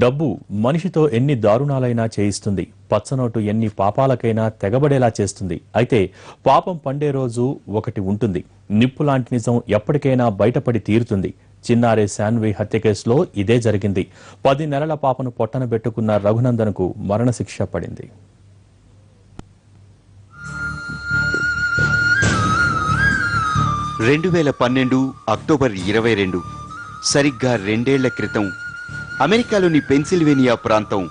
డబ్బు మనిషితో ఎన్ని దారుణాలైనా చేయిస్తుంది. పచ్చనోటు ఎన్ని పాపాలకైనా తెగబడేలా చేస్తుంది. అయితే పాపం పండే రోజు ఒకటి ఉంటుంది. నిప్పు లాంటి నిజం ఎప్పటికైనా బయటపడి తీరుతుంది. చిన్నారి శాన్వి హత్య కేసులో ఇదే జరిగింది. 10 నెలల పాపను పొట్టన పెట్టుకున్న రఘునందన్కు మరణశిక్ష పడింది. అక్టోబర్ 22 సరిగ్గా 2 ఏళ్ల క్రితం అమెరికాలోని పెన్సిల్వేనియా ప్రాంతం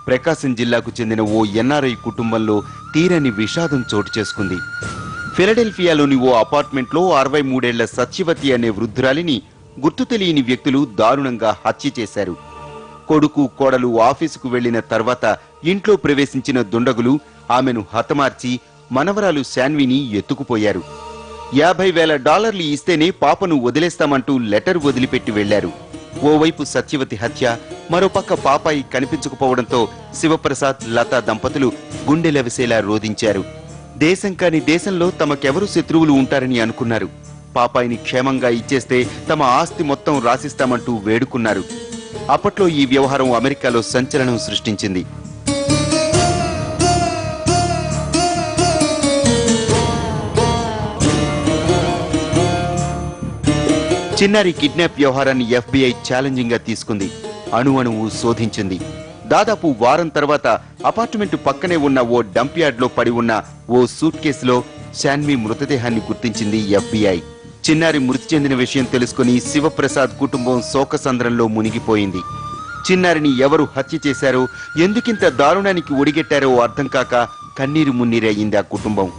ప్రకాశం జిల్లాకు చెందిన ఓ ఎన్ఆర్ఐ కుటుంబంలో తీరని విషాదం చోటు చేసుకుంది. ఫిలడెల్ఫియాలోని ఓ అపార్ట్మెంట్లో 63 ఏళ్ల సత్యవతి అనే వృద్ధురాలిని గుర్తు తెలియని వ్యక్తులు దారుణంగా హత్య చేశారు. కొడుకు కోడలు ఆఫీసుకు వెళ్లిన తర్వాత ఇంట్లో ప్రవేశించిన దుండగులు ఆమెను హతమార్చి మనవరాలు శాన్విని ఎత్తుకుపోయారు. $50,000 ఇస్తేనే పాపను వదిలేస్తామంటూ లెటర్ వదిలిపెట్టి వెళ్లారు. ఓవైపు సత్యవతి హత్య, మరోపక్క పాపాయి కనిపించకపోవడంతో శివప్రసాద్, లతా దంపతులు గుండెలవిసేలా రోధించారు. దేశం కాని దేశంలో తమకెవరు శత్రువులు ఉంటారని అనుకున్నారు. పాపాయిని క్షేమంగా ఇచ్చేస్తే తమ ఆస్తి మొత్తం రాసిస్తామంటూ వేడుకున్నారు. అప్పట్లో ఈ వ్యవహారం అమెరికాలో సంచలనం సృష్టించింది. చిన్నారి కిడ్నాప్ వ్యవహారాన్ని FBI ఛాలెంజింగ్ గా తీసుకుంది. అణువణువు శోధించింది. దాదాపు వారం తర్వాత అపార్ట్మెంట్ పక్కనే ఉన్న ఓ డంప్ యార్డ్ లో పడి ఉన్న ఓ సూట్ కేసులో శాన్వి మృతదేహాన్ని గుర్తించింది FBI. చిన్నారి మృతి చెందిన విషయం తెలుసుకుని శివప్రసాద్ కుటుంబం శోకసంద్రంలో మునిగిపోయింది. చిన్నారిని ఎవరు హత్య చేశారో, ఎందుకింత దారుణానికి ఒడిగెట్టారో అర్థం కాక కన్నీరు మున్నీరయ్యింది ఆ కుటుంబం.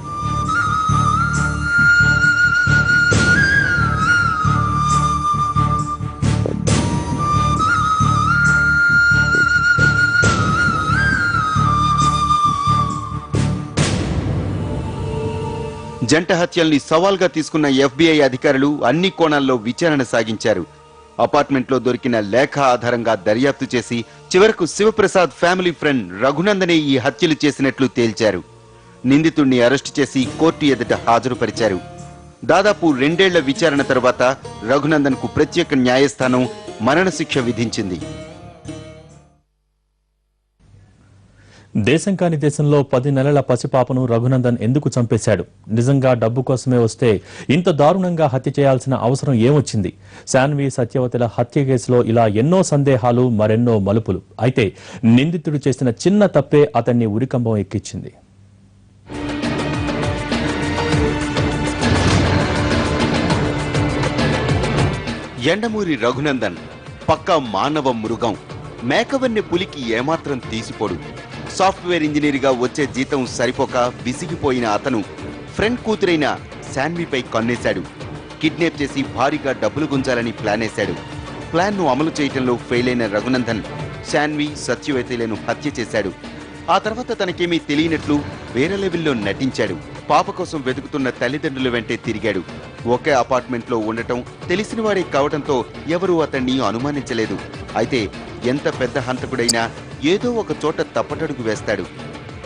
జంట హత్యల్ని సవాల్గా తీసుకున్న FBI అధికారులు అన్ని కోణాల్లో విచారణ సాగించారు. అపార్ట్మెంట్లో దొరికిన లేఖ ఆధారంగా దర్యాప్తు చేసి చివరకు శివప్రసాద్ ఫ్యామిలీ ఫ్రెండ్ రఘునందనే ఈ హత్యలు చేసినట్లు తేల్చారు. నిందితుణ్ణి అరెస్టు చేసి కోర్టు ఎదుట హాజరుపరిచారు. దాదాపు 2 ఏళ్ల విచారణ తర్వాత రఘునందన్కు ప్రత్యేక న్యాయస్థానం మరణశిక్ష విధించింది. దేశం కాని దేశంలో 10 నెలల పసిపాపను రఘునందన్ ఎందుకు చంపేశాడు? నిజంగా డబ్బు కోసమే వస్తే ఇంత దారుణంగా హత్య చేయాల్సిన అవసరం ఏమొచ్చింది? శాన్వి, సత్యవతిల హత్య కేసులో ఇలా ఎన్నో సందేహాలు, మరెన్నో మలుపులు. అయితే నిందితుడు చేసిన చిన్న తప్పే అతన్ని ఉరికంబం ఎక్కించింది. ఎండమూరి రఘునందన్ పక్కా మానవ మృగం. మేకవన్నె పులికి ఏమాత్రం తీసిపోడు. సాఫ్ట్వేర్ ఇంజనీర్గా వచ్చే జీతం సరిపోక విసిగిపోయిన అతను ఫ్రెండ్ కూతురైన శాన్విపై కన్నేశాడు. కిడ్నాప్ చేసి భారీగా డబ్బులు గుంజాలని ప్లానేశాడు. ప్లాన్ను అమలు చేయటంలో ఫెయిల్ అయిన రఘునందన్ శాన్వి, సత్యవతిలను హత్య చేశాడు. ఆ తర్వాత తనకేమీ తెలియనట్లు వేరే లెవెల్లో నటించాడు. పాప కోసం వెతుకుతున్న తల్లిదండ్రుల వెంటే తిరిగాడు. ఒకే అపార్ట్మెంట్లో ఉండటం తెలిసినవాడే కావడంతో ఎవరూ అతన్ని అనుమానించలేదు. అయితే ఎంత పెద్ద హంతకుడైనా ఏదో ఒక చోట తప్పటడుగు వేస్తాడు.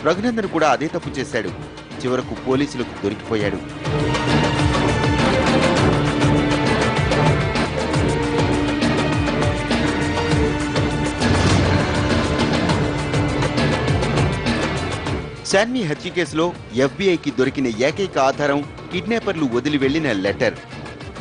రఘునందన్ కూడా అదే తప్పు చేశాడు. చివరకు పోలీసులకు దొరికిపోయాడు. శాన్వి హత్య కేసులో FBIకి దొరికిన ఏకైక ఆధారం కిడ్నాపర్లు వదిలి వెళ్లిన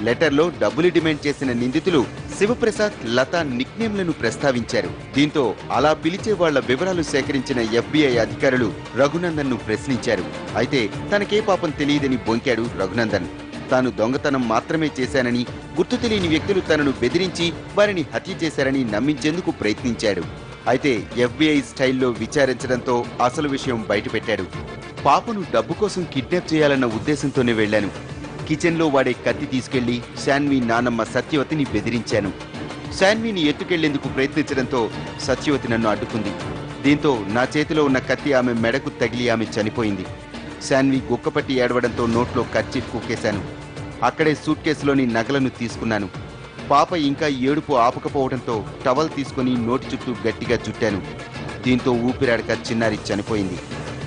లెటర్లో డబ్బులు డిమాండ్ చేసిన నిందితులు శివప్రసాద్, లతా నిక్నేమ్లను ప్రస్తావించారు. దీంతో అలా పిలిచే వాళ్ల వివరాలు సేకరించిన FBI అధికారులు రఘునందన్ను ప్రశ్నించారు. అయితే తనకే పాపం తెలియదని బొంకాడు రఘునందన్. తాను దొంగతనం మాత్రమే చేశానని, గుర్తు తెలియని వ్యక్తులు తనను బెదిరించి వారిని హత్య చేశారని నమ్మించేందుకు ప్రయత్నించాడు. అయితే FBI స్టైల్లో విచారించడంతో అసలు విషయం బయటపెట్టాడు. పాపను డబ్బు కోసం కిడ్నాప్ చేయాలన్న ఉద్దేశంతోనే వెళ్లాను. కిచెన్లో వాడే కత్తి తీసుకెళ్లి శాన్వి నానమ్మ సత్యవతిని బెదిరించాను. శాన్విని ఎత్తుకెళ్లేందుకు ప్రయత్నించడంతో సత్యవతి నన్ను అడ్డుకుంది. దీంతో నా చేతిలో ఉన్న కత్తి ఆమె మెడకు తగిలి ఆమె చనిపోయింది. శాన్వి గుక్కపట్టి ఏడవడంతో నోట్లో కర్చీఫ్ కుక్కేశాను. అక్కడే సూట్ కేసులోని నగలను తీసుకున్నాను. పాప ఇంకా ఏడుపు ఆపకపోవడంతో టవల్ తీసుకుని నోటి చుట్టూ గట్టిగా చుట్టాను. దీంతో ఊపిరాడక చిన్నారి చనిపోయింది.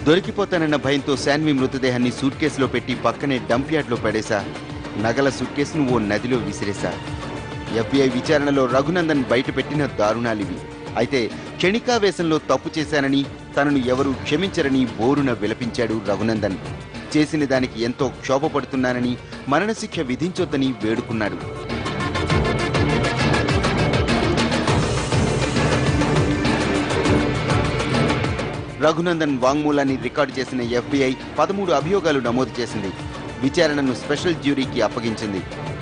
దొరికిపోతానన్న భయంతో శాన్వి మృతదేహాన్ని సూట్ కేసులో పెట్టి పక్కనే డంప్ యార్డ్లో పడేశా. నగల సూట్ కేసును ఓ నదిలో విసిరేశా. FBI విచారణలో రఘునందన్ బయటపెట్టిన దారుణాలివి. అయితే క్షణికావేశంలో తప్పు చేశానని తనను ఎవరూ క్షమించరని బోరున విలపించాడు రఘునందన్. చేసిన దానికి ఎంతో క్షోభపడుతున్నానని, మరణశిక్ష విధించొద్దని వేడుకున్నాడు. రఘునందన్ వాంగ్మూలాన్ని రికార్డు చేసిన FBI 13 అభియోగాలు నమోదు చేసింది. విచారణను స్పెషల్ జ్యూరీకి అప్పగించింది.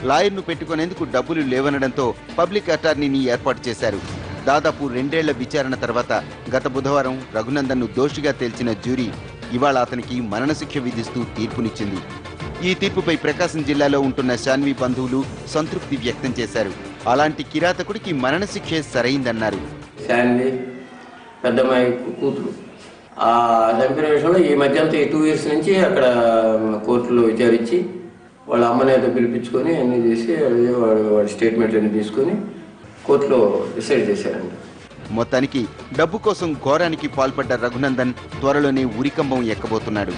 లాయర్ను పెట్టుకునేందుకు డబ్బులు లేవనడంతో పబ్లిక్ అటార్నీని ఏర్పాటు చేశారు. దాదాపు 2 ఏళ్ల విచారణ తర్వాత గత బుధవారం రఘునందన్ను దోషిగా తేల్చిన జ్యూరీ ఇవాళ అతనికి మరణశిక్ష విధిస్తూ తీర్పునిచ్చింది. ఈ తీర్పుపై ప్రకాశం జిల్లాలో ఉంటున్న శాన్వి బంధువులు సంతృప్తి వ్యక్తం చేశారు. అలాంటి కిరాతకుడికి మరణశిక్షే సరైందన్నారు. శాన్వి పెద్దమ్మాయి కూతురు ఆ చంపిన విషయంలో ఈ మధ్యంతా 2 years నుంచి అక్కడ కోర్టులో విచారించి వాళ్ళ అమ్మని ఏదో పిలిపించుకొని అన్నీ చేసి వాడి స్టేట్మెంట్ అన్ని తీసుకొని కోర్టులో డిసైడ్ చేశారండి. మొత్తానికి డబ్బు కోసం ఘోరానికి పాల్పడ్డ రఘునందన్ త్వరలోనే ఉరికంబం ఎక్కబోతున్నాడు.